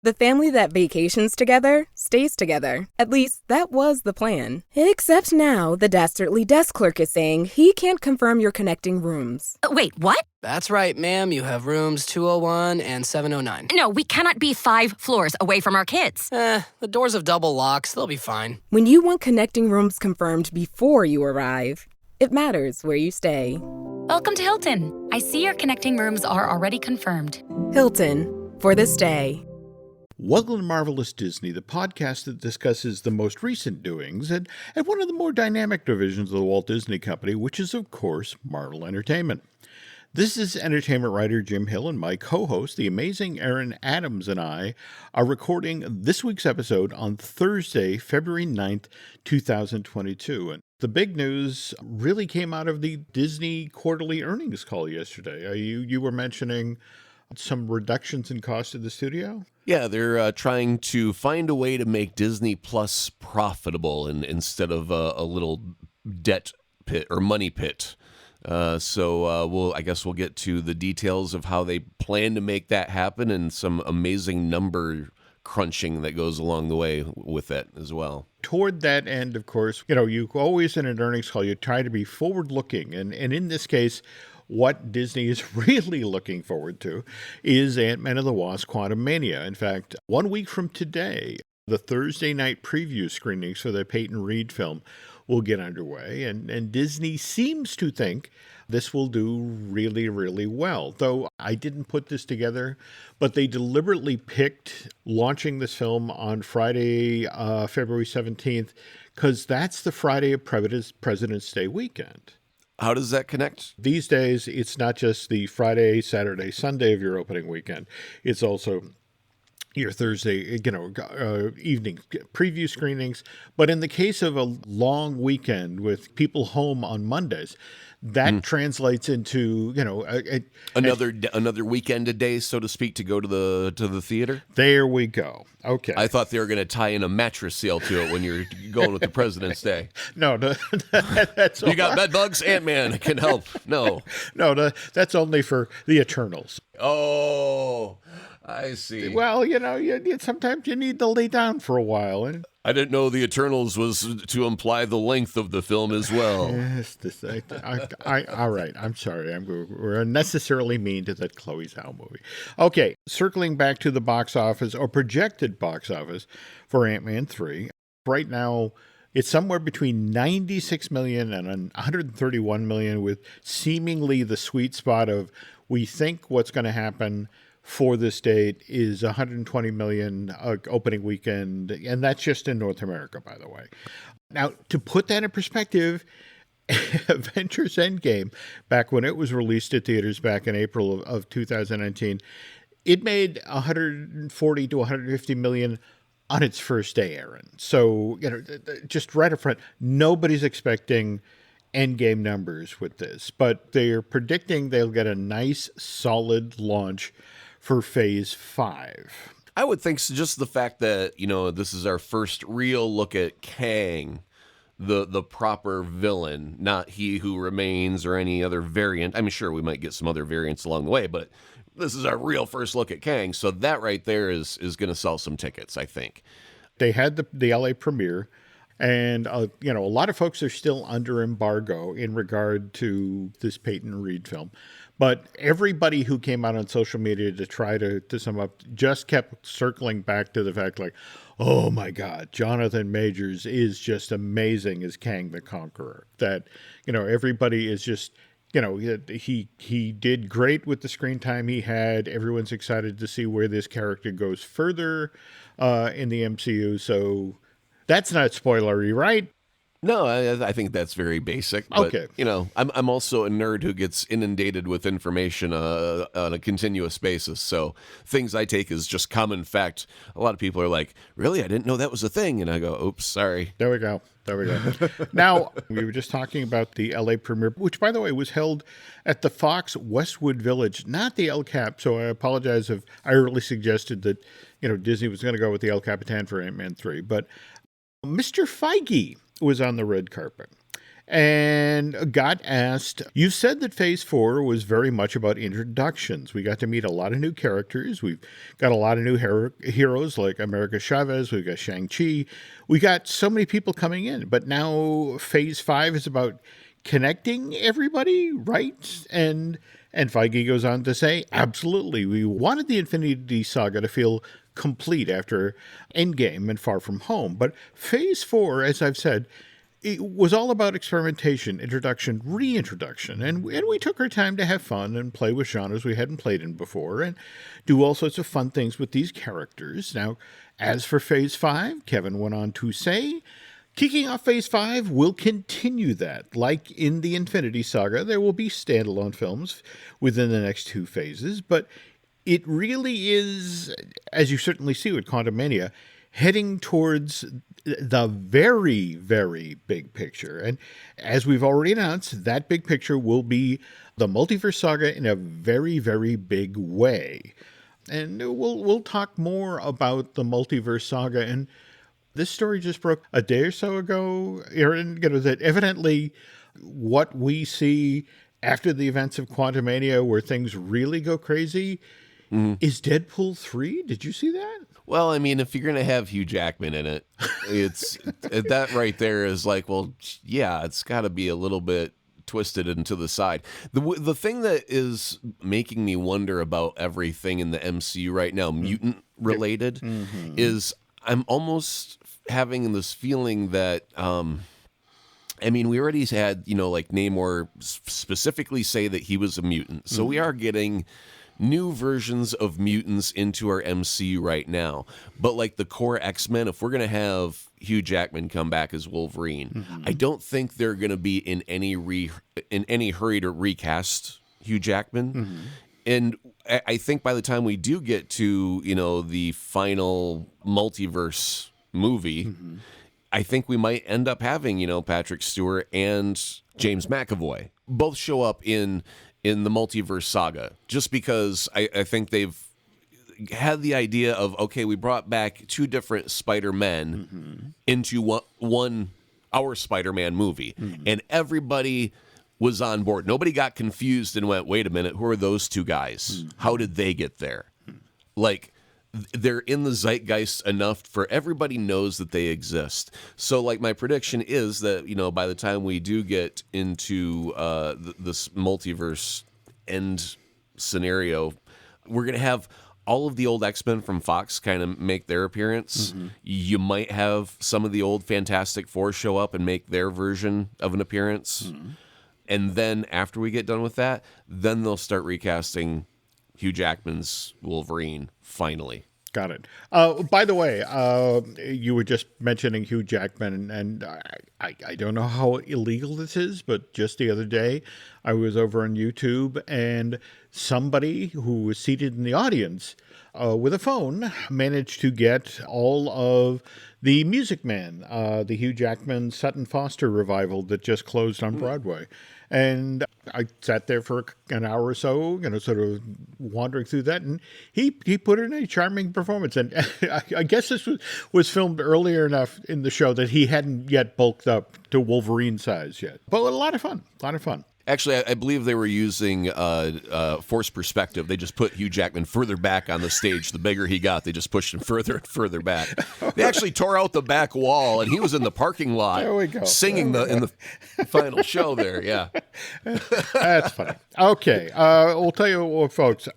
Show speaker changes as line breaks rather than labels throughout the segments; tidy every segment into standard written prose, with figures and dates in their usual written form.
The family that vacations together stays together. At least, that was the plan. Except now, the dastardly desk clerk is saying he can't confirm your connecting rooms.
Wait, what?
That's right, ma'am. You have rooms 201 and 709.
No, we cannot be 5 floors away from our kids.
The doors have double locks. They'll be fine.
When you want connecting rooms confirmed before you arrive, it matters where you stay.
Welcome to Hilton. I see your connecting rooms are already confirmed.
Hilton, for this day.
Welcome to Marvelous Disney, the podcast that discusses the most recent doings at one of the more dynamic divisions of the Walt Disney Company, which is, of course, Marvel Entertainment. This is entertainment writer Jim Hill, and my co-host, the amazing Aaron Adams, and I are recording this week's episode on Thursday, February 9th, 2022. And the big news really came out of the Disney quarterly earnings call yesterday. You were mentioning some reductions in cost of the studio?
Yeah, they're trying to find a way to make Disney Plus profitable instead of a little debt pit or money pit. So I guess we'll get to the details of how they plan to make that happen and some amazing number crunching that goes along the way with it as well.
Toward that end, of course, you always in an earnings call, you try to be forward-looking. And in this case, what Disney is really looking forward to is Ant-Man and the Wasp: Quantumania. In fact, 1 week from today, the Thursday night preview screenings for the Peyton Reed film will get underway. And Disney seems to think this will do really, really well. Though I didn't put this together, but they deliberately picked launching this film on Friday, February 17th, because that's the Friday of President's Day weekend.
How does that connect?
These days, it's not just the Friday, Saturday, Sunday of your opening weekend. It's also your Thursday, evening preview screenings. But in the case of a long weekend with people home on Mondays, that translates into,
another weekend a day, so to speak, to go to the theater.
There we go. Okay.
I thought they were going to tie in a mattress sale to it when you're going with the President's Day.
No, that's
you got bed bugs. Ant-Man can help. No,
that's only for the Eternals.
Oh, I see.
Well, sometimes you need to lay down for a while. And
I didn't know the Eternals was to imply the length of the film as well.
Yes, all right. I'm sorry. We're unnecessarily mean to that Chloe Zhao movie. Okay, circling back to the box office or projected box office for Ant-Man 3. Right now, it's somewhere between 96 million and 131 million, with seemingly the sweet spot of we think what's going to happen for this date is 120 million opening weekend, and that's just in North America, by the way. Now, to put that in perspective, Avengers Endgame, back when it was released at theaters back in April of 2019, it made 140 to 150 million on its first day, Aaron. So, just right up front, nobody's expecting Endgame numbers with this, but they're predicting they'll get a nice, solid launch for Phase 5.
I would think so, just the fact that, this is our first real look at Kang, the proper villain, not He Who Remains or any other variant. I'm sure we might get some other variants along the way, but this is our real first look at Kang. So that right there is going to sell some tickets, I think.
They had the LA premiere, and a lot of folks are still under embargo in regard to this Peyton Reed film. But everybody who came out on social media to try to sum up just kept circling back to the fact oh my God, Jonathan Majors is just amazing as Kang the Conqueror. That, everybody is just, he did great with the screen time he had. Everyone's excited to see where this character goes further in the MCU. So that's not spoilery, right?
No, I think that's very basic. But,
okay.
I'm also a nerd who gets inundated with information on a continuous basis. So things I take as just common fact. A lot of people are like, really? I didn't know that was a thing. And I go, oops, sorry.
There we go. Now, we were just talking about the LA premiere, which, by the way, was held at the Fox Westwood Village, not the El Cap. So I apologize if I early suggested that, Disney was going to go with the El Capitan for Ant-Man 3. But Mr. Feige was on the red carpet. and got asked, you said that Phase 4 was very much about introductions. We got to meet a lot of new characters. We've got a lot of new heroes like America Chavez. We've got Shang-Chi. We got so many people coming in. But now Phase 5 is about connecting everybody, right? And Feige goes on to say, absolutely, we wanted the Infinity Saga to feel complete after Endgame and Far From Home. But Phase 4, as I've said, it was all about experimentation, introduction, reintroduction. And we took our time to have fun and play with genres we hadn't played in before and do all sorts of fun things with these characters. Now, as for Phase 5, Kevin went on to say, kicking off Phase 5 will continue that. Like in the Infinity Saga, there will be standalone films within the next 2 phases, but it really is, as you certainly see with Quantumania, heading towards the very, very big picture. And as we've already announced, that big picture will be the Multiverse Saga in a very, very big way. And we'll talk more about the Multiverse Saga. And this story just broke a day or so ago, Aaron, that evidently what we see after the events of Quantumania, where things really go crazy, is Deadpool 3. Did you see that?
Well, I mean, if you're going to have Hugh Jackman in it, it's that right there is like, well, yeah, it's got to be a little bit twisted into the side. The thing that is making me wonder about everything in the MCU right now, mutant related, is I'm almost having this feeling that, I mean, we already had, like Namor specifically say that he was a mutant. So we are getting new versions of mutants into our MCU right now. But like the core X-Men, if we're going to have Hugh Jackman come back as Wolverine, I don't think they're going to be in any hurry to recast Hugh Jackman. And I think by the time we do get to, the final multiverse movie, I think we might end up having, Patrick Stewart and James McAvoy both show up in the Multiverse Saga, just because I think they've had the idea of, okay, we brought back 2 different Spider-Men into one our Spider-Man movie, and everybody was on board. Nobody got confused and went, wait a minute, who are those 2 guys? How did they get there? Like, they're in the zeitgeist enough for everybody knows that they exist. So, like, my prediction is that, by the time we do get into this multiverse end scenario, we're going to have all of the old X-Men from Fox kind of make their appearance. You might have some of the old Fantastic Four show up and make their version of an appearance. And then after we get done with that, then they'll start recasting Hugh Jackman's Wolverine, finally.
Got it. By the way, you were just mentioning Hugh Jackman, and I don't know how illegal this is, but just the other day, I was over on YouTube, and somebody who was seated in the audience with a phone managed to get all of the Music Man, the Hugh Jackman Sutton Foster revival that just closed on Broadway. And I sat there for an hour or so, sort of wandering through that, and he put in a charming performance. And I guess this was filmed earlier enough in the show that he hadn't yet bulked up to Wolverine size yet. But a lot of fun.
Actually, I believe they were using forced perspective. They just put Hugh Jackman further back on the stage. The bigger he got, they just pushed him further and further back. They actually tore out the back wall, and he was in the parking lot singing in the final show there. Yeah.
That's funny. Okay. We'll tell you what, folks.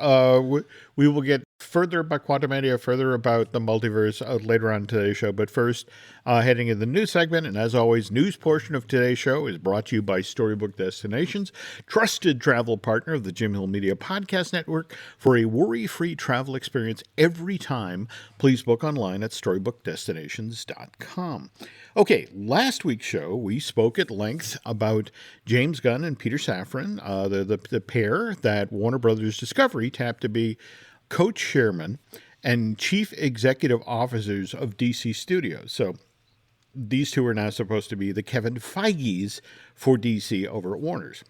We will get further about Quantumania, further about the multiverse later on in today's show. But first, heading into the news segment, and as always, news portion of today's show is brought to you by Storybook Destinations, trusted travel partner of the Jim Hill Media Podcast Network. For a worry-free travel experience every time, please book online at StorybookDestinations.com. Okay, last week's show, we spoke at length about James Gunn and Peter Safran, the pair that Warner Brothers Discovery tapped to be co-chairman and chief executive officers of DC Studios. So these 2 are now supposed to be the Kevin Feiges for DC over at Warner's.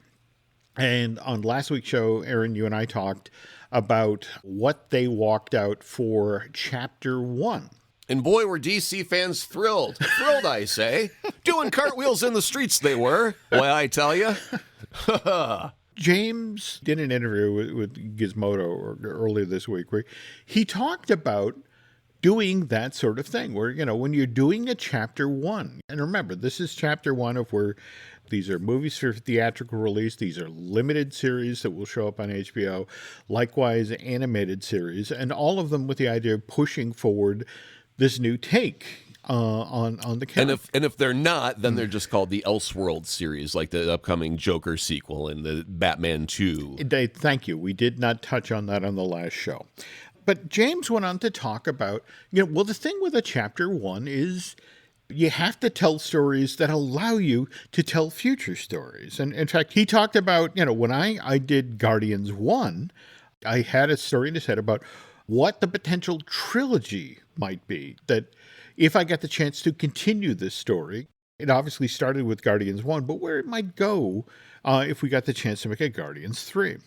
And on last week's show, Aaron, you and I talked about what they walked out for Chapter 1
And boy, were DC fans thrilled. Thrilled, I say. Doing cartwheels in the streets they were. Boy, I tell you.
James did an interview with Gizmodo earlier this week where he talked about doing that sort of thing where, when you're doing a chapter one, and remember, this is chapter one of where these are movies for theatrical release. These are limited series that will show up on HBO, likewise animated series, and all of them with the idea of pushing forward this new take on the character.
And if they're not, then they're just called the Elseworld series, like the upcoming Joker sequel and the Batman 2.
Thank you. We did not touch on that on the last show. But James went on to talk about, the thing with a chapter one is you have to tell stories that allow you to tell future stories. And in fact, he talked about, when I did Guardians 1, I had a story in his head about what the potential trilogy might be, that if I got the chance to continue this story, it obviously started with Guardians 1, but where it might go if we got the chance to make a Guardians 3.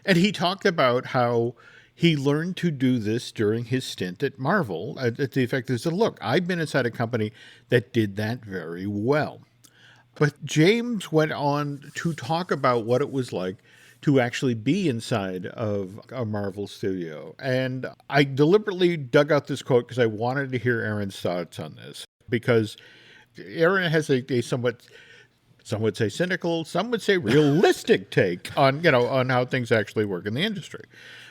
And he talked about how he learned to do this during his stint at Marvel, at the effect that he said, look, I've been inside a company that did that very well. But James went on to talk about what it was like to actually be inside of a Marvel studio. And I deliberately dug out this quote because I wanted to hear Aaron's thoughts on this, because Aaron has a somewhat, some would say cynical, some would say realistic take on, on how things actually work in the industry.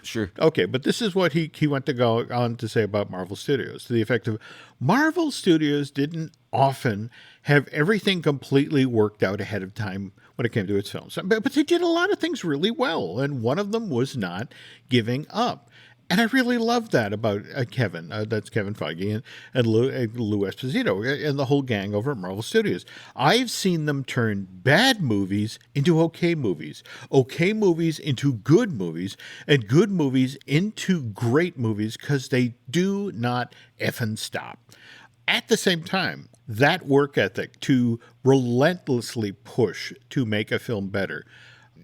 Sure.
Okay, but this is what he went to go on to say about Marvel Studios, to the effect of Marvel Studios didn't often have everything completely worked out ahead of time when it came to its films. But they did a lot of things really well, and one of them was not giving up. And I really love that about Kevin. That's Kevin Feige and Lou Esposito and the whole gang over at Marvel Studios. I've seen them turn bad movies into okay movies into good movies, and good movies into great movies because they do not effing stop. At the same time, that work ethic to relentlessly push to make a film better.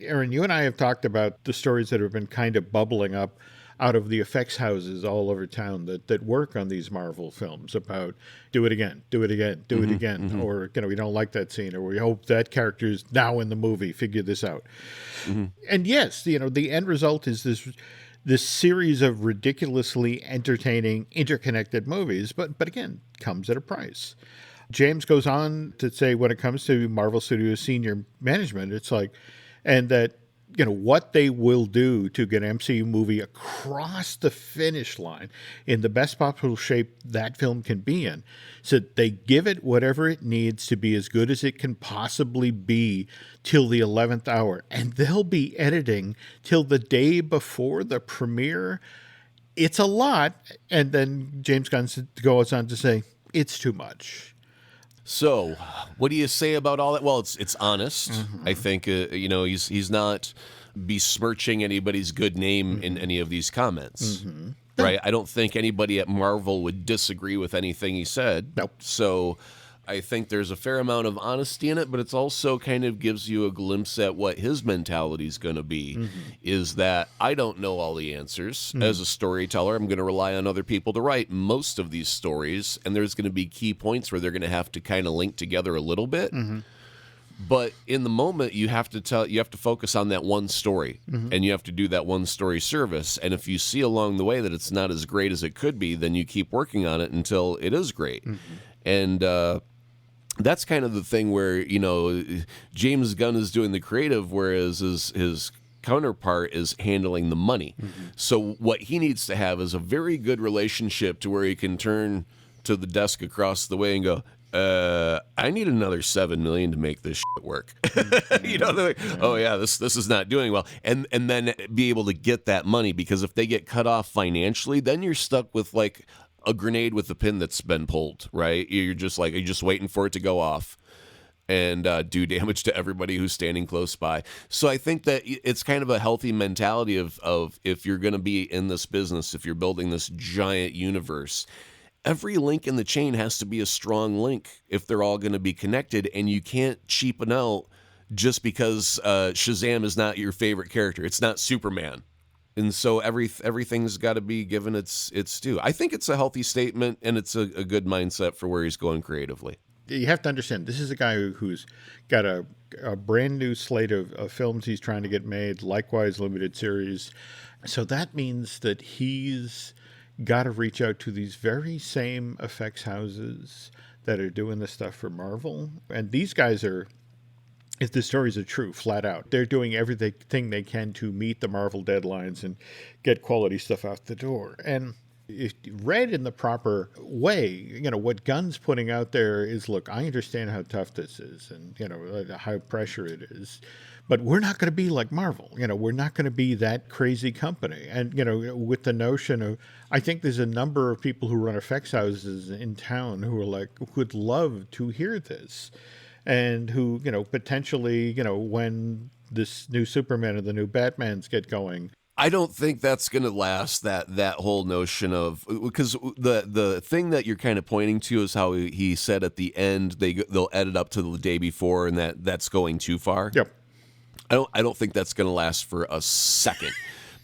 Aaron, you and I have talked about the stories that have been kind of bubbling up out of the effects houses all over town that work on these Marvel films about do it again, or, we don't like that scene, or we hope that character's now in the movie, figure this out. And yes, the end result is this series of ridiculously entertaining, interconnected movies, but again, comes at a price. James goes on to say when it comes to Marvel Studios senior management, it's like, and that, what they will do to get an MCU movie across the finish line in the best possible shape that film can be in, so that they give it whatever it needs to be as good as it can possibly be till the 11th hour. And they'll be editing till the day before the premiere. It's a lot. And then James Gunn goes on to say, it's too much.
So, what do you say about all that? Well, it's honest. I think he's not besmirching anybody's good name in any of these comments, right? I don't think anybody at Marvel would disagree with anything he said.
Nope.
So, I think there's a fair amount of honesty in it, but it's also kind of gives you a glimpse at what his mentality is going to be, is that I don't know all the answers. As a storyteller, I'm going to rely on other people to write most of these stories, and there's going to be key points where they're going to have to kind of link together a little bit. But in the moment, you have to focus on that one story, and you have to do that one story service. And if you see along the way that it's not as great as it could be, then you keep working on it until it is great. And that's kind of the thing where, James Gunn is doing the creative, whereas his counterpart is handling the money. So what he needs to have is a very good relationship to where he can turn to the desk across the way and go, I need another $7 million to make this shit work. They're like, oh yeah, this is not doing well, and then be able to get that money, because if they get cut off financially, then you're stuck with like a grenade with the pin that's been pulled, right? You're just waiting for it to go off and do damage to everybody who's standing close by. So I think that it's kind of a healthy mentality of if you're going to be in this business, if you're building this giant universe, every link in the chain has to be a strong link if they're all going to be connected, and you can't cheapen out just because Shazam is not your favorite character. It's not Superman, And so everything's got to be given its due. I think it's a healthy statement, and it's a good mindset for where he's going creatively.
You have to understand, this is a guy who's got a brand new slate of films he's trying to get made, likewise limited series. So that means that he's got to reach out to these very same effects houses that are doing this stuff for Marvel. And these guys are, if the stories are true, flat out, they're doing everything they can to meet the Marvel deadlines and get quality stuff out the door. And if read in the proper way, you know, what Gunn's putting out there is, look, I understand how tough this is and, you know, how pressure it is, but we're not going to be like Marvel. You know, we're not going to be that crazy company. And, you know, with the notion of, I think there's a number of people who run effects houses in town who are like, would love to hear this. And who, you know, potentially, you know, when this new Superman and the new Batmans get going.
I don't think that's going to last, that whole notion of, because the thing that you're kind of pointing to is how he said at the end they'll edit up to the day before, and that's going too far.
Yep.
I don't think that's going to last for a second.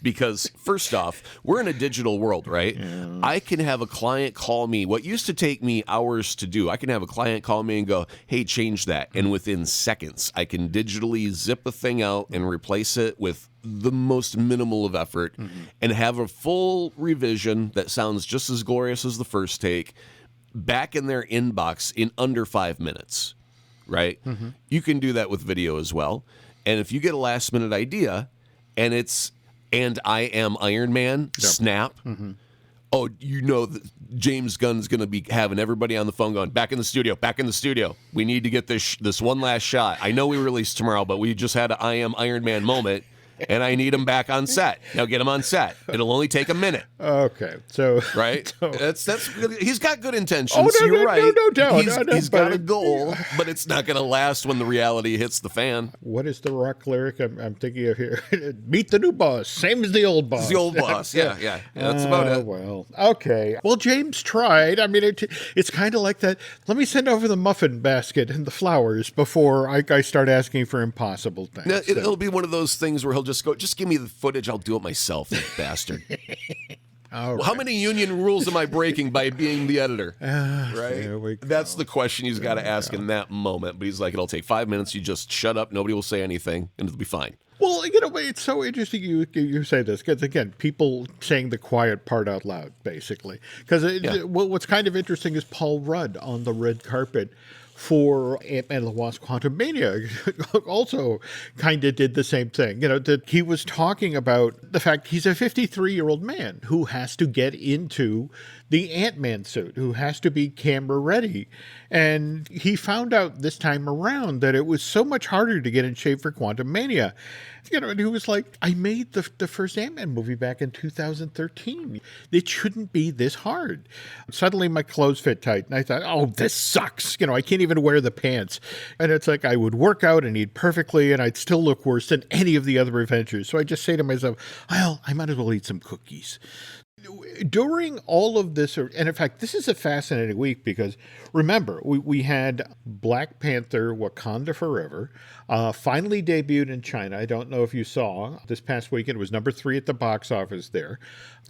Because first off, we're in a digital world, right? Yeah. I can have a client call me. What used to take me hours to do, I can have a client call me and go, hey, change that. And within seconds, I can digitally zip a thing out and replace it with the most minimal of effort and have a full revision that sounds just as glorious as the first take back in their inbox in under 5 minutes, right? You can do that with video as well. And if you get a last minute idea and it's, and I am Iron Man, snap. Oh, you know that James Gunn is going to be having everybody on the phone going, back in the studio. We need to get this one last shot. I know we release tomorrow, but we just had an I am Iron Man moment, and I need him back on set. Now get him on set. It'll only take a minute.
Okay, so
right,
so,
that's really, he's got good intentions.
Oh, no,
You're right.
No doubt.
He's got a goal, but it's not going to last when the reality hits the fan.
What is the rock lyric I'm thinking of here? Meet the new boss, same as the old boss.
It's the old boss. Yeah. That's about it.
Well, okay. Well, James tried. I mean, it's kind of like that. Let me send over the muffin basket and the flowers before I start asking for impossible things.
Now, it'll be one of those things where he'll just go, just give me the footage. I'll do it myself, you bastard.
Right.
How many union rules am I breaking by being the editor? Right? That's the question he's got to ask in that moment. But he's like, it'll take 5 minutes. You just shut up. Nobody will say anything, and it'll be fine.
Well, you know, it's so interesting you say this, because, again, people saying the quiet part out loud, basically. Because what's kind of interesting is Paul Rudd on the red carpet for Ant-Man and the Wasp: Quantumania also kind of did the same thing. You know, that he was talking about the fact he's a 53-year-old man who has to get into the Ant-Man suit, who has to be camera ready. And he found out this time around that it was so much harder to get in shape for Quantumania. You know, and he was like, I made the first Ant-Man movie back in 2013. It shouldn't be this hard. Suddenly my clothes fit tight, and I thought, oh, this sucks. You know, I can't even wear the pants. And it's like I would work out and eat perfectly, and I'd still look worse than any of the other Avengers. So I just say to myself, well, I might as well eat some cookies. During all of this, and in fact, this is a fascinating week because, remember, we had Black Panther: Wakanda Forever finally debuted in China. I don't know if you saw this past weekend. It was number 3 at the box office there.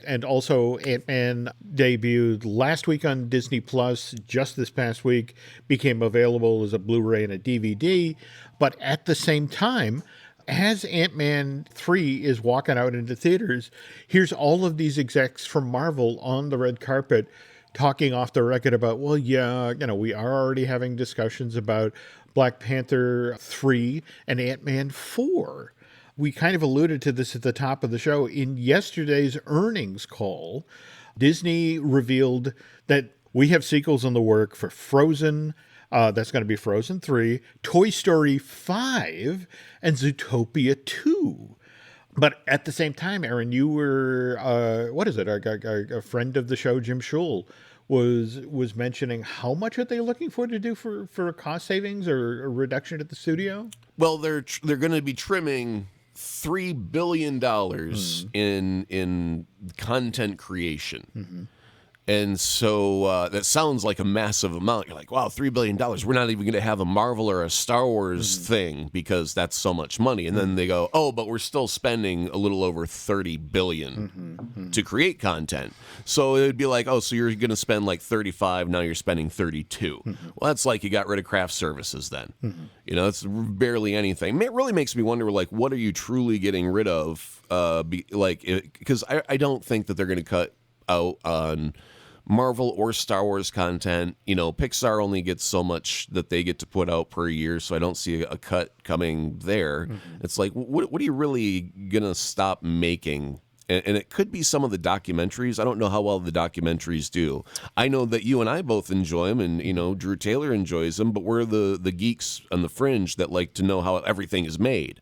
And also Ant-Man debuted last week on Disney Plus. Just this past week became available as a Blu-ray and a DVD. But at the same time, as Ant-Man 3 is walking out into theaters, here's all of these execs from Marvel on the red carpet talking off the record about, well, yeah, you know, we are already having discussions about Black Panther 3 and Ant-Man 4. We kind of alluded to this at the top of the show. In yesterday's earnings call, Disney revealed that we have sequels in the work for Frozen. That's going to be Frozen 3, Toy Story 5, and Zootopia 2. But at the same time, Aaron, you were, a friend of the show, Jim Schul, was mentioning how much are they looking for to do for a cost savings or a reduction at the studio?
Well, they're going to be trimming $3 billion in content creation. And so that sounds like a massive amount. You're like, wow, $3 billion. We're not even going to have a Marvel or a Star Wars thing because that's so much money. And then they go, oh, but we're still spending a little over $30 billion to create content. So it would be like, oh, so you're going to spend like 35, now you're spending 32. Well, that's like you got rid of craft services then. You know, it's barely anything. It really makes me wonder, like, what are you truly getting rid of? Because I don't think that they're going to cut out on Marvel or Star Wars content. You know, Pixar only gets so much that they get to put out per year, so I don't see a cut coming there. It's like, what are you really gonna stop making? And it could be some of the documentaries. I don't know how well the documentaries do. I know that you and I both enjoy them, and, you know, Drew Taylor enjoys them, but we're the geeks on the fringe that like to know how everything is made.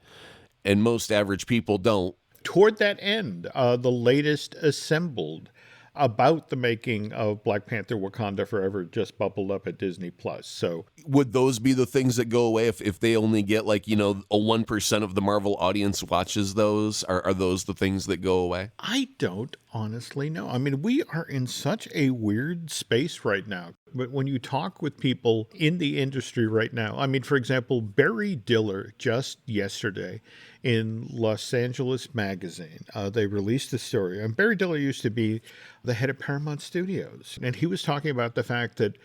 And most average people don't.
Toward that end, the latest Assembled about the making of Black Panther Wakanda Forever just bubbled up at Disney Plus. So
would those be the things that go away if they only get, like, you know, a 1% of the Marvel audience watches those? Are those the things that go away?
I don't honestly know. I mean, we are in such a weird space right now. But when you talk with people in the industry right now, I mean, for example, Barry Diller just yesterday in Los Angeles Magazine, they released a story. And Barry Diller used to be the head of Paramount Studios. And he was talking about the fact that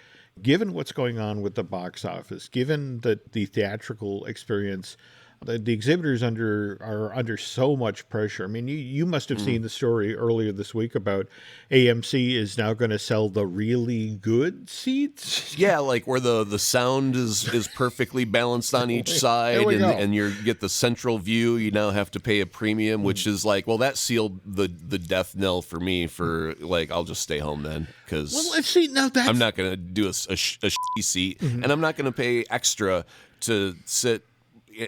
given what's going on with the box office, given that the theatrical experience, the exhibitors are under so much pressure. I mean, you must have seen the story earlier this week about AMC is now going to sell the really good seats.
Yeah, like where the sound is perfectly balanced on each side, and you get the central view. You now have to pay a premium, which is like, well, that sealed the death knell for me. For like, I'll just stay home then, because I'm not going to do a shitty seat, and I'm not going to pay extra to sit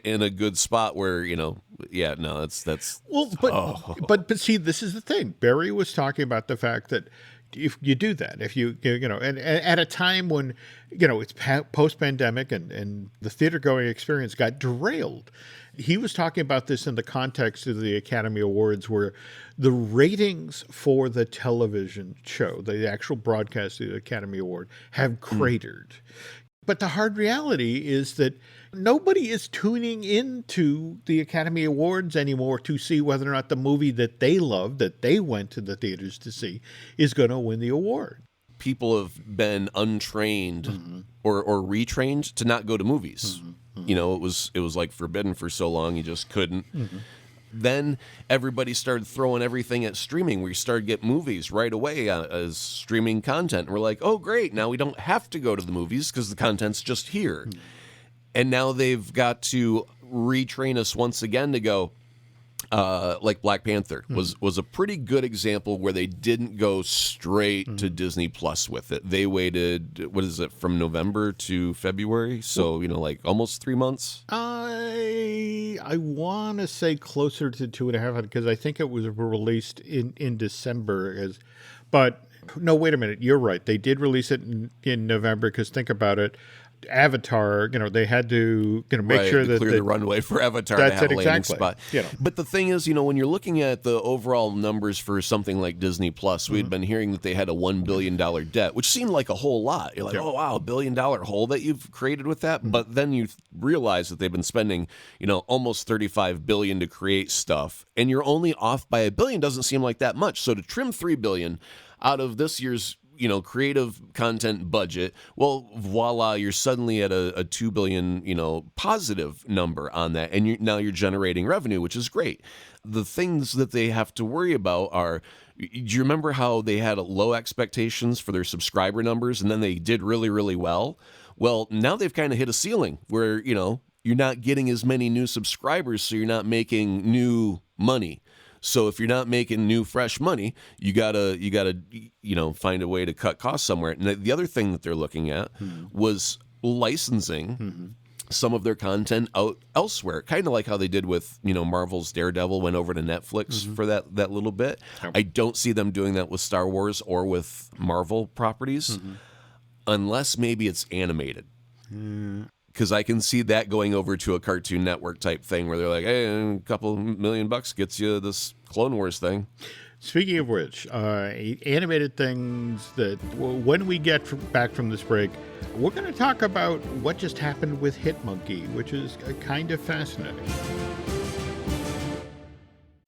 in a good spot where, you know, that's
well, but see, this is the thing. Barry was talking about the fact that if you do that, if you know, and at a time when, you know, it's post-pandemic and the theater-going experience got derailed, he was talking about this in the context of the Academy Awards, where the ratings for the television show, the actual broadcast of the Academy Award, have cratered. But the hard reality is that nobody is tuning into the Academy Awards anymore to see whether or not the movie that they love, that they went to the theaters to see, is going to win the award.
People have been untrained or retrained to not go to movies. You know, it was like forbidden for so long, you just couldn't. Then everybody started throwing everything at streaming. We started to get movies right away as streaming content. And we're like, oh, great. Now we don't have to go to the movies because the content's just here. And now they've got to retrain us once again to go, like Black Panther was a pretty good example where they didn't go straight to Disney Plus with it. They waited, what is it, from November to February? So, you know, like almost 3 months?
I want to say closer to 2.5, because I think it was released in December. But no, wait a minute. You're right. They did release it in November, because think about it. Avatar, you know, they had to, you know, make sure that
clear the runway for Avatar to have a landing spot. You know. But the thing is, you know, when you're looking at the overall numbers for something like Disney Plus, we'd been hearing that they had a $1 billion debt, which seemed like a whole lot. You're like, oh wow, $1 billion hole that you've created with that. But then you realize that they've been spending, you know, almost $35 billion to create stuff, and you're only off by $1 billion. Doesn't seem like that much. So to trim $3 billion out of this year's, you know, creative content budget, well, voila, you're suddenly at a $2 billion, you know, positive number on that, and now you're generating revenue, which is great. The things that they have to worry about are, do you remember how they had low expectations for their subscriber numbers, and then they did really, really well? Well, now they've kind of hit a ceiling where, you know, you're not getting as many new subscribers, so you're not making new money. So if you're not making new, fresh money, you gotta, you know, find a way to cut costs somewhere. And the other thing that they're looking at was licensing some of their content out elsewhere, kind of like how they did with, you know, Marvel's Daredevil went over to Netflix for that little bit. Yep. I don't see them doing that with Star Wars or with Marvel properties, unless maybe it's animated. Because I can see that going over to a Cartoon Network type thing where they're like, hey, a couple $1 million gets you this Clone Wars thing.
Speaking of which, animated things that when we get back from this break, we're going to talk about what just happened with Hitmonkey, which is kind of fascinating.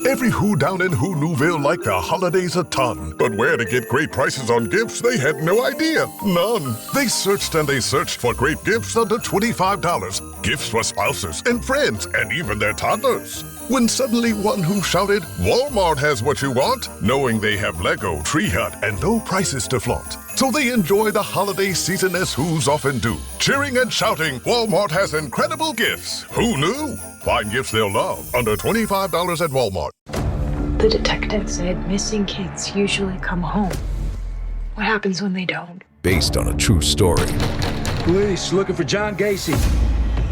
Every Who down in Who Newville liked the holidays a ton. But where to get great prices on gifts, they had no idea. None. They searched and they searched for great gifts under $25. Gifts for spouses and friends and even their toddlers. When suddenly one Who shouted, Walmart has what you want, knowing they have Lego, Tree Hut, and low prices to flaunt. So they enjoy the holiday season as Who's often do. Cheering and shouting, Walmart has incredible gifts. Who knew? Find gifts they'll love under $25 at Walmart.
The detective said missing kids usually come home. What happens when they don't?
Based on a true story.
Police looking for John Gacy.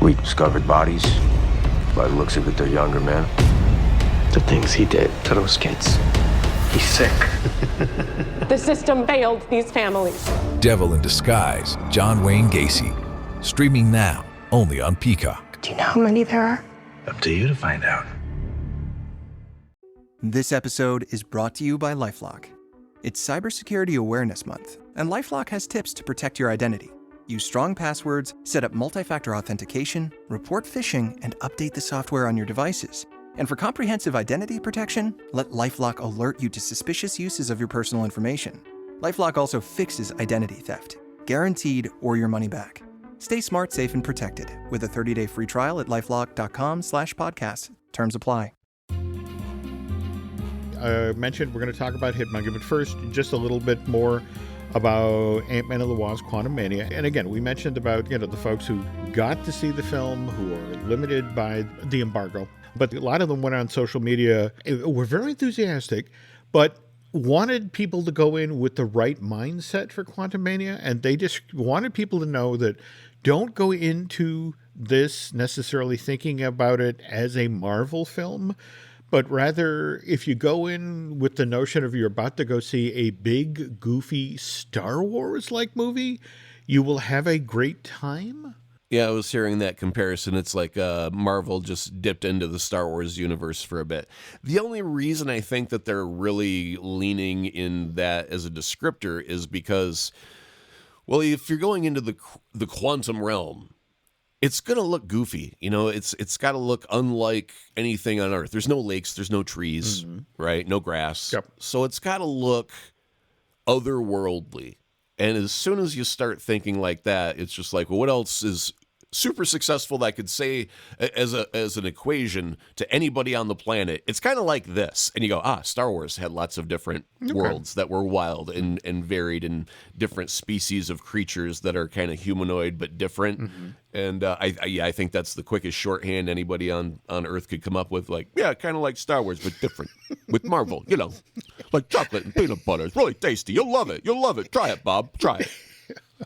We discovered bodies. By the looks of it, they're younger men. The things he did to those kids. He's sick.
The system failed these families.
Devil in Disguise, John Wayne Gacy. Streaming now, only on Peacock.
Do you know how many there are?
Up to you to find out.
This episode is brought to you by LifeLock. It's Cybersecurity Awareness Month, and LifeLock has tips to protect your identity. Use strong passwords, set up multi-factor authentication, report phishing, and update the software on your devices. And for comprehensive identity protection, let LifeLock alert you to suspicious uses of your personal information. LifeLock also fixes identity theft, guaranteed or your money back. Stay smart, safe, and protected with a 30-day free trial at LifeLock.com/podcast. Terms apply.
Mentioned we're going to talk about Hitmonkey, but first, just a little bit more about Ant-Man and the Wasp: Quantumania. And again, we mentioned about the folks who got to see the film, who are limited by the embargo. But a lot of them went on social media, were very enthusiastic, but wanted people to go in with the right mindset for Quantumania. And they just wanted people to know that don't go into this necessarily thinking about it as a Marvel film, but rather if you go in with the notion of you're about to go see a big, goofy Star Wars-like movie, you will have a great time.
Yeah, I was hearing that comparison. It's like Marvel just dipped into the Star Wars universe for a bit. The only reason I think that they're really leaning in that as a descriptor is because, well, if you're going into the quantum realm, it's going to look goofy. It's got to look unlike anything on Earth. There's no lakes, there's no trees, right? No grass.
Yep.
So it's got to look otherworldly. And as soon as you start thinking like that, it's just like, well, what else is super successful that I could say as an equation to anybody on the planet? It's kind of like this. And you go, Star Wars had lots of different worlds that were wild and varied, and different species of creatures that are kind of humanoid but different. Mm-hmm. And I think that's the quickest shorthand anybody on Earth could come up with. Like, yeah, kind of like Star Wars, but different. With Marvel, like chocolate and peanut butter. It's really tasty. You'll love it. You'll love it. Try it, Bob. Try it.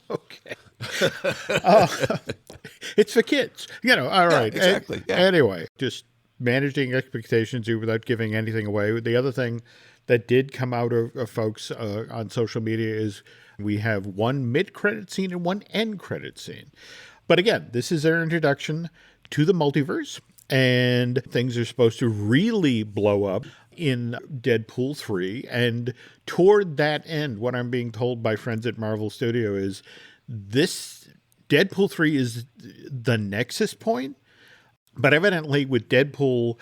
Okay. It's for kids. All right.
Exactly. Yeah.
Anyway, just managing expectations without giving anything away. The other thing that did come out of folks on social media is we have one mid-credit scene and one end-credit scene. But again, this is their introduction to the multiverse, and things are supposed to really blow up in Deadpool 3. And toward that end, what I'm being told by friends at Marvel Studio is this Deadpool 3 is the nexus point. But evidently with Deadpool,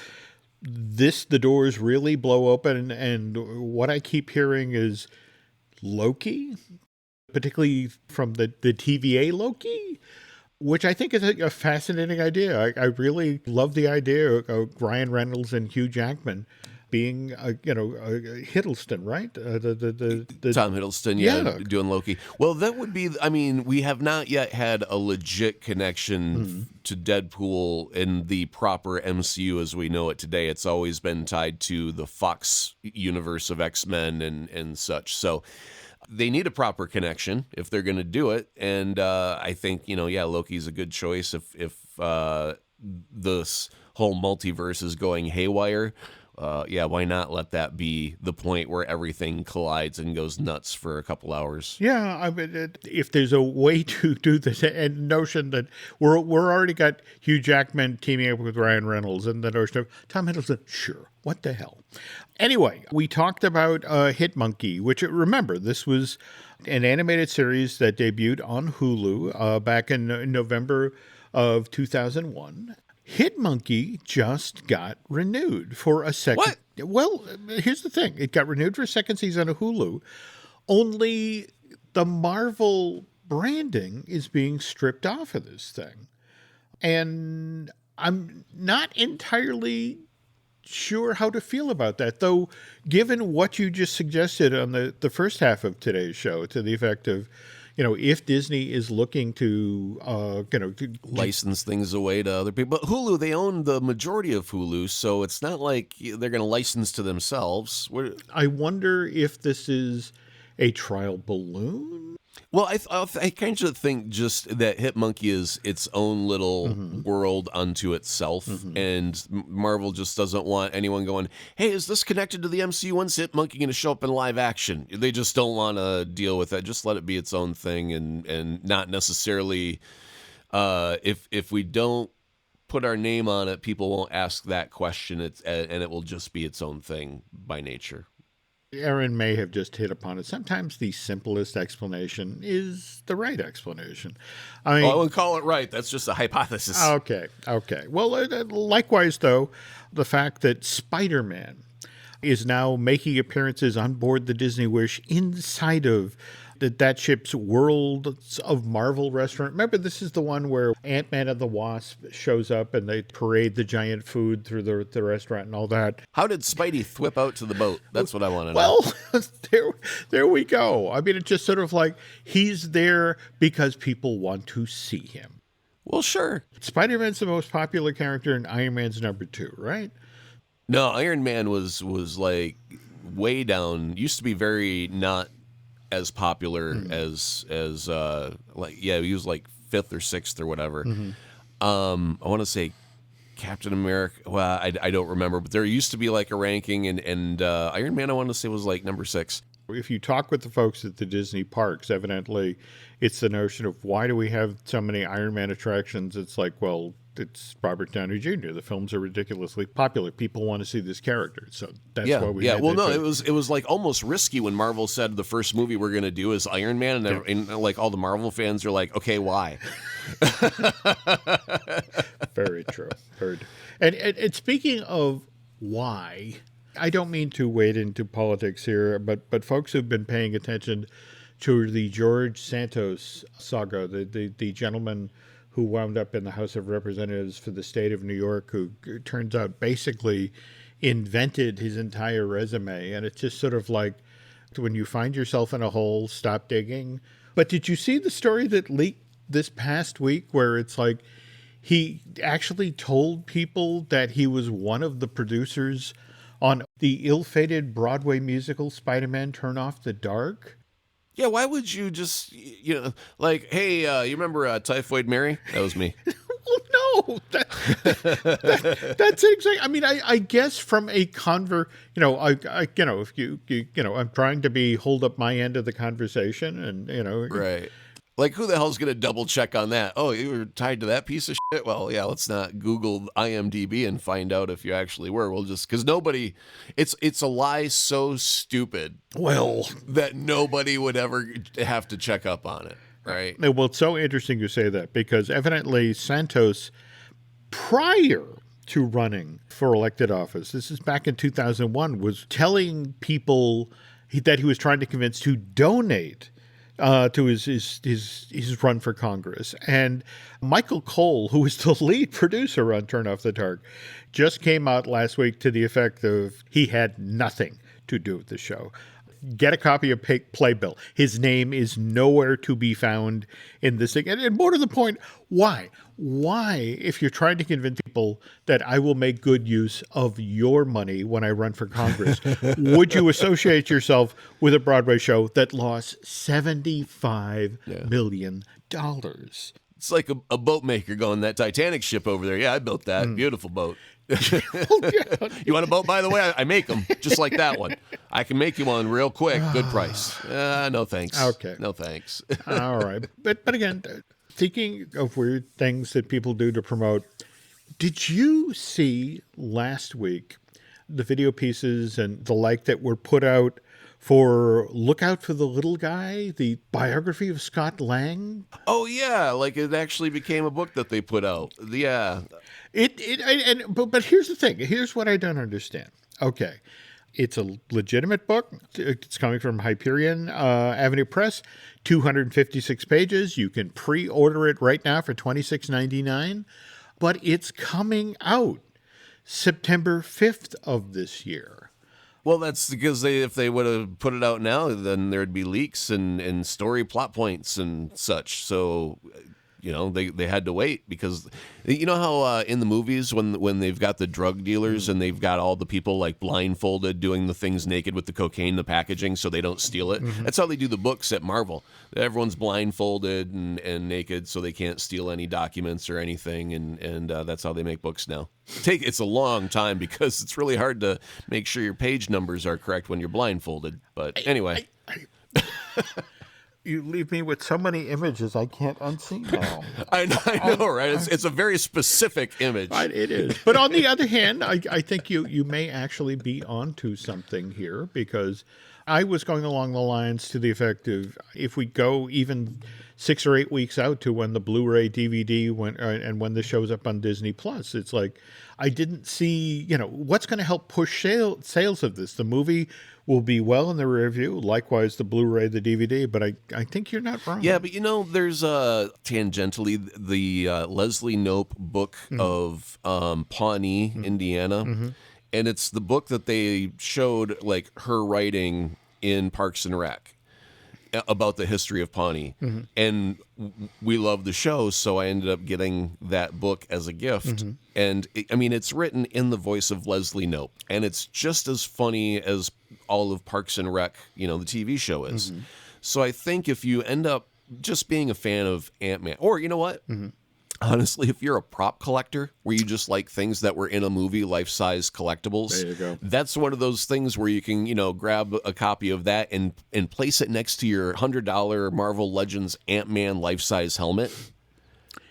the doors really blow open. And what I keep hearing is Loki, particularly from the TVA Loki, which I think is a fascinating idea. I really love the idea of Ryan Reynolds and Hugh Jackman being, Hiddleston, right? The
Tom Hiddleston, doing Loki. Well, that would be, we have not yet had a legit connection to Deadpool in the proper MCU as we know it today. It's always been tied to the Fox universe of X-Men and such. So they need a proper connection if they're going to do it. And I think, Loki's a good choice if this whole multiverse is going haywire. why not let that be the point where everything collides and goes nuts for a couple hours?
Yeah, I mean, if there's a way to do this, and notion that we're already got Hugh Jackman teaming up with Ryan Reynolds, and the notion of Tom Hiddleston, sure, what the hell? Anyway, we talked about Hit Monkey, which, remember, this was an animated series that debuted on Hulu back in November of 2001. Hit Monkey just got renewed for a second.
What?
Well, here's the thing. It got renewed for a second season of Hulu. Only the Marvel branding is being stripped off of this thing. And I'm not entirely sure how to feel about that, though, given what you just suggested on the first half of today's show, to the effect of, if Disney is looking to,
license things away to other people. But Hulu, they own the majority of Hulu, so it's not like they're going to license to themselves.
I wonder if this is a trial balloon.
Well, I kind of think just that Hit Monkey is its own little world unto itself, and Marvel just doesn't want anyone going, hey, is this connected to the MCU? When's Hit Monkey going to show up in live action? They just don't want to deal with that. Just let it be its own thing, and not necessarily, if we don't put our name on it, people won't ask that question, and it will just be its own thing by nature.
Aaron may have just hit upon it. Sometimes the simplest explanation is the right explanation. I mean,
I wouldn't call it right. That's just a hypothesis.
Okay. Well, likewise, though, the fact that Spider-Man is now making appearances on board the Disney Wish inside of that ship's Worlds of Marvel restaurant. Remember, this is the one where Ant-Man and the Wasp shows up and they parade the giant food through the restaurant and all that.
How did Spidey thwip out to the boat? That's what I want to know.
Well, there we go. I mean, it's just sort of like he's there because people want to see him.
Well, sure.
Spider-Man's the most popular character and Iron Man's number 2, right?
No, Iron Man was like way down. Used to be very not as popular as he was like 5th or 6th or whatever. I want to say Captain America. Well, I don't remember, but there used to be like a ranking, and Iron Man I want to say was like number 6.
If you talk with the folks at the Disney parks, evidently it's the notion of why do we have so many Iron Man attractions? It's like, well, it's Robert Downey Jr. The films are ridiculously popular. People want to see this character, so that's why we.
Yeah, well, no, it was like almost risky when Marvel said the first movie we're going to do is Iron Man, and like all the Marvel fans are like, okay, why?
Very true. And speaking of why, I don't mean to wade into politics here, but folks who've been paying attention to the George Santos saga, the gentleman who wound up in the House of Representatives for the state of New York, who turns out basically invented his entire resume. And it's just sort of like, when you find yourself in a hole, stop digging. But did you see the story that leaked this past week where it's like he actually told people that he was one of the producers on the ill-fated Broadway musical Spider-Man Turn Off the Dark?
Yeah, why would you just, like, hey, you remember Typhoid Mary? That was me.
Well, no, that's exactly. I mean, I guess from a if you I'm trying to hold up my end of the conversation, and
right. Like, who the hell's going to double check on that? Oh, you were tied to that piece of shit? Well, yeah, let's not Google IMDb and find out if you actually were. We'll just, because nobody, it's a lie so stupid.
Well,
that nobody would ever have to check up on it, right?
Well, it's so interesting you say that, because evidently Santos, prior to running for elected office, this is back in 2001, was telling people that he was trying to convince to donate to his run for Congress. And Michael Cole, who is the lead producer on Turn Off the Dark, just came out last week to the effect of he had nothing to do with the show. Get a copy of Playbill. His name is nowhere to be found in this thing. And more to the point, why? Why, if you're trying to convince people that I will make good use of your money when I run for Congress, would you associate yourself with a Broadway show that lost $75 million?
It's like a boat maker going, that Titanic ship over there. Yeah, I built that. Beautiful boat. You want a boat, by the way? I make them just like that one. I can make you one real quick. Good price. No thanks.
Okay.
No thanks.
All right. But again, thinking of weird things that people do to promote, did you see last week the video pieces and the like that were put out for Look Out for the Little Guy, the biography of Scott Lang?
Oh, yeah. Like it actually became a book that they put out. Yeah.
But here's the thing. Here's what I don't understand. Okay. It's a legitimate book. It's coming from Hyperion Avenue Press, 256 pages. You can pre-order it right now for $26.99. But it's coming out September 5th of this year.
Well, that's because if they would have put it out now, then there'd be leaks and story plot points and such. So, they had to wait because, you know how in the movies when they've got the drug dealers and they've got all the people like blindfolded doing the things naked with the cocaine, the packaging, so they don't steal it. That's how they do the books at Marvel. Everyone's blindfolded and naked so they can't steal any documents or anything, and that's how they make books now. It's a long time because it's really hard to make sure your page numbers are correct when you're blindfolded. But anyway.
You leave me with so many images I can't unsee now.
I know, right? It's a very specific image.
It is. But on the other hand, I think you may actually be onto something here, because I was going along the lines to the effect of, if we go even 6 or 8 weeks out to when the Blu-ray DVD and when this shows up on Disney Plus, it's like I didn't see, what's going to help push sales of this. The movie will be well in the review. Likewise, the Blu-ray, the DVD. But I think you're not wrong.
Yeah, but there's tangentially the Leslie Knope book of Pawnee, Indiana. And it's the book that they showed, like, her writing in Parks and Rec about the history of Pawnee. And we love the show, so I ended up getting that book as a gift. And it's written in the voice of Leslie Knope, and it's just as funny as all of Parks and Rec, the TV show is. So I think if you end up just being a fan of Ant-Man, or you know what? Honestly, if you're a prop collector where you just like things that were in a movie, life-size collectibles,
there you go.
That's one of those things where you can, grab a copy of that and place it next to your $100 Marvel Legends Ant-Man life-size helmet.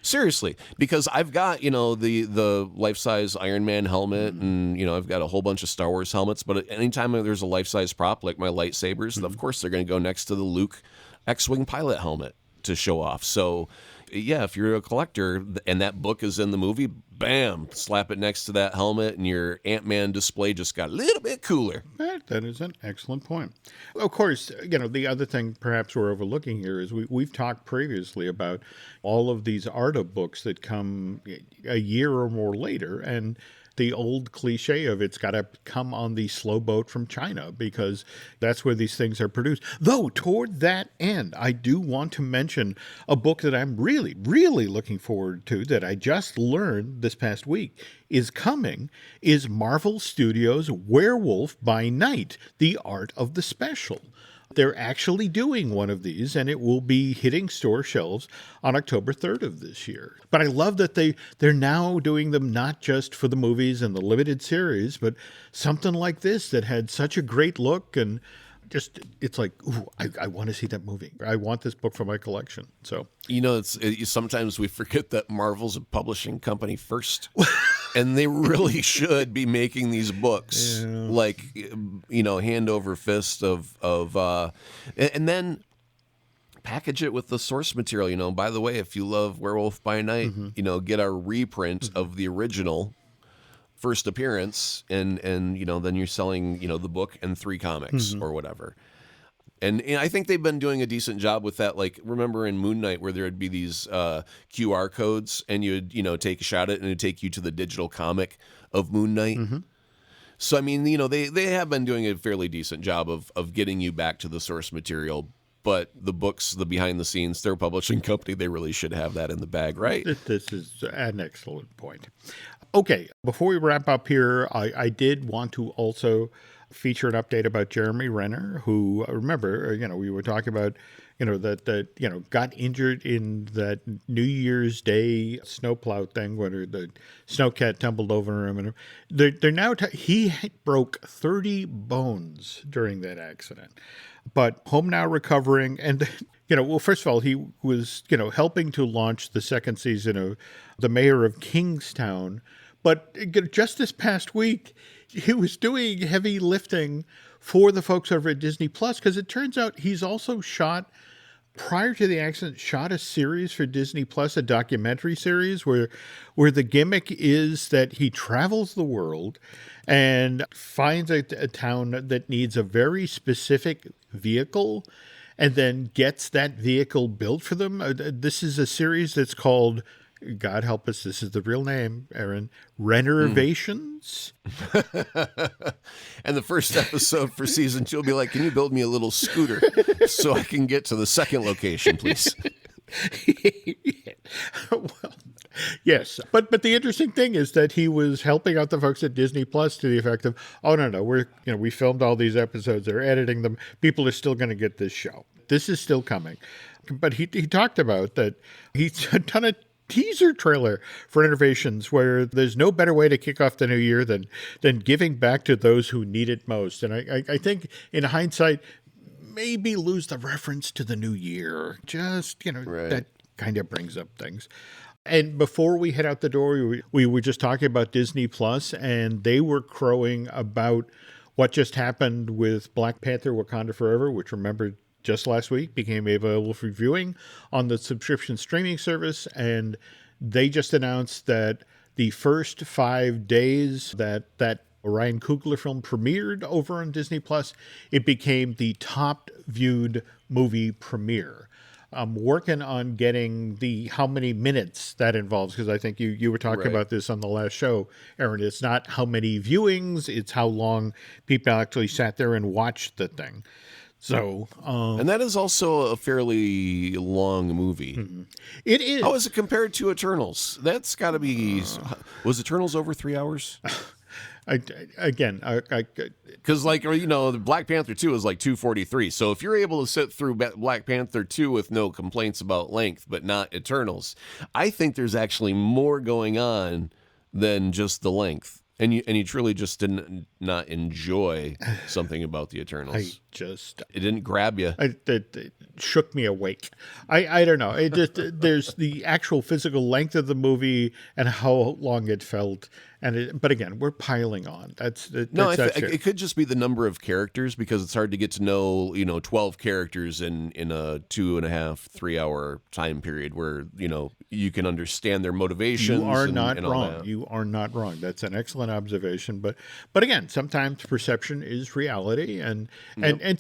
Seriously, because I've got, the life-size Iron Man helmet, and, I've got a whole bunch of Star Wars helmets, but anytime there's a life-size prop, like my lightsabers, of course they're going to go next to the Luke X-Wing pilot helmet to show off. So, yeah, if you're a collector and that book is in the movie, bam, slap it next to that helmet, and your Ant-Man display just got a little bit cooler.
That is an excellent point. Of course, the other thing perhaps we're overlooking here is we've talked previously about all of these Arta books that come a year or more later, and the old cliche of it's got to come on the slow boat from China, because that's where these things are produced. Though, toward that end, I do want to mention a book that I'm really, really looking forward to, that I just learned this past week is Marvel Studios' Werewolf by Night, The Art of the Special. They're actually doing one of these, and it will be hitting store shelves on October 3rd of this year. But I love that they're now doing them not just for the movies and the limited series, but something like this that had such a great look, and just, it's like, ooh, I want to see that movie. I want this book for my collection. So,
sometimes we forget that Marvel's a publishing company first. And they really should be making these books like, hand over fist and then package it with the source material. By the way, if you love Werewolf by Night, get a reprint of the original first appearance, and then you're selling, the book and 3 comics or whatever. And I think they've been doing a decent job with that. Like, remember in Moon Knight where there would be these QR codes, and you'd, take a shot at it, and it'd take you to the digital comic of Moon Knight. So, they have been doing a fairly decent job of getting you back to the source material. But the books, the behind the scenes, their publishing company, they really should have that in the bag, right?
This is an excellent point. Okay, before we wrap up here, I did want to also feature an update about Jeremy Renner, who, remember, we were talking about, that got injured in that New Year's Day snowplow thing when the snowcat tumbled over him. And they're now he broke 30 bones during that accident, but home now recovering. And well, first of all, he was helping to launch the second season of The Mayor of Kingstown, but just this past week he was doing heavy lifting for the folks over at Disney Plus, because it turns out he's also prior to the accident, shot a series for Disney Plus, a documentary series where the gimmick is that he travels the world and finds a town that needs a very specific vehicle and then gets that vehicle built for them. This is a series that's called, God help us, this is the real name, Aaron, Renovations.
And the first episode for season 2 will be like, can you build me a little scooter so I can get to the second location, please?
Well, yes. But the interesting thing is that he was helping out the folks at Disney Plus to the effect of, oh, no, we filmed all these episodes, they're editing them, people are still going to get this show. This is still coming. But he talked about that he's done a teaser trailer for Innovations where there's no better way to kick off the new year than giving back to those who need it most. And I think in hindsight, maybe lose the reference to the new year. Just,
right.
That kind of brings up things. And before we head out the door, we were just talking about Disney Plus, and they were crowing about what just happened with Black Panther Wakanda Forever, which, remember, just last week became available for viewing on the subscription streaming service. And they just announced that the first 5 days that Ryan Coogler film premiered over on Disney Plus, it became the top viewed movie premiere. I'm working on getting how many minutes that involves, because I think you were talking about this on the last show, Aaron. It's not how many viewings, it's how long people actually sat there and watched the thing. So,
and that is also a fairly long movie.
Mm-hmm. It is.
How is it compared to Eternals? That's got to be. Was Eternals over 3 hours?
Because
the Black Panther 2 is like 2:43. So if you're able to sit through Black Panther 2 with no complaints about length, but not Eternals, I think there's actually more going on than just the length. And you truly just did not enjoy something about the Eternals. It didn't grab you.
It shook me awake. I don't know. It just there's the actual physical length of the movie and how long it felt. But again, we're piling on.
It could just be the number of characters, because it's hard to get to know 12 characters in a 2.5, 3 hour time period where you can understand their motivations.
You are not wrong.
That.
You are not wrong. That's an excellent observation. But again, sometimes perception is reality. And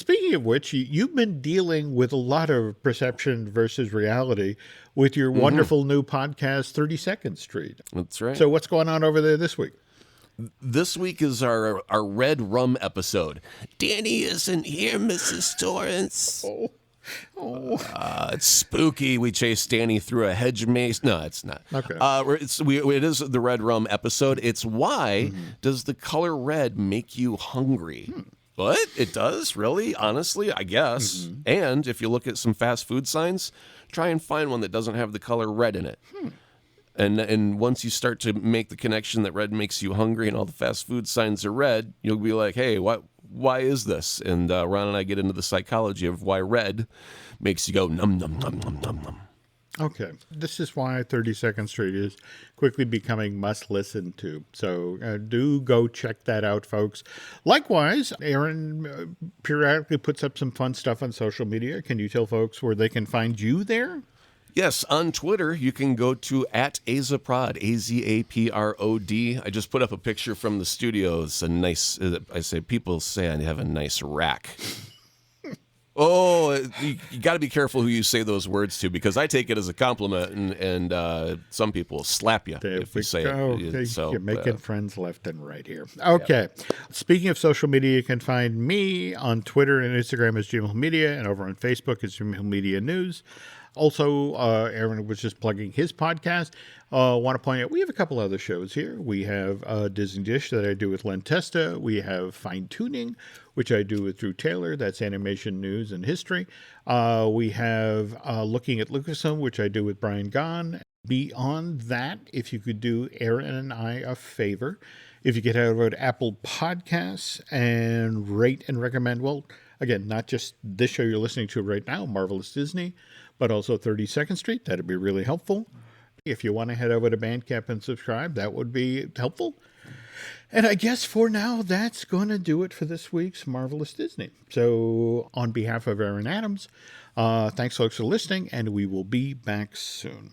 speaking of which, you've been dealing with a lot of perception versus reality with your wonderful new podcast, 32nd Street.
That's right.
So what's going on over there this week?
This week is our Red Rum episode. Danny isn't here, Mrs. Torrance. It's spooky. We chase Danny through a hedge maze. No, it's not.
Okay.
It is the Red Rum episode. It's why does the color red make you hungry? What? It does? Really? Honestly, I guess. And if you look at some fast food signs, try and find one that doesn't have the color red in it. And once you start to make the connection that red makes you hungry and all the fast food signs are red, you'll be like, hey, why is this? And Ron and I get into the psychology of why red makes you go num, num, num, num, num, num.
Okay. This is why 32nd Street is quickly becoming must listen to. So do go check that out, folks. Likewise, Aaron periodically puts up some fun stuff on social media. Can you tell folks where they can find you there?
Yes, on Twitter, you can go to @Azaprod, AZAPROD. I just put up a picture from the studio. It's a nice, people say I have a nice rack. Oh, you got to be careful who you say those words to, because I take it as a compliment, and some people slap you if you say it. So,
you're making friends left and right here. Okay. Yep. Speaking of social media, you can find me on Twitter and Instagram as Jim Hill Media, and over on Facebook as Jim Hill Media News. Also, Aaron was just plugging his podcast. Want to point out, we have a couple other shows here. We have Disney Dish that I do with Len Testa. We have Fine Tuning, which I do with Drew Taylor. That's animation, news, and history. We have Looking at Lucasfilm, which I do with Brian Gahn. Beyond that, if you could do Aaron and I a favor, if you could head over to Apple Podcasts and rate and recommend, well, again, not just this show you're listening to right now, Marvelous Disney, but also 32nd Street. That'd be really helpful. If you want to head over to Bandcamp and subscribe, that would be helpful. And I guess for now, that's going to do it for this week's Marvelous Disney. So on behalf of Aaron Adams, thanks folks for listening, and we will be back soon.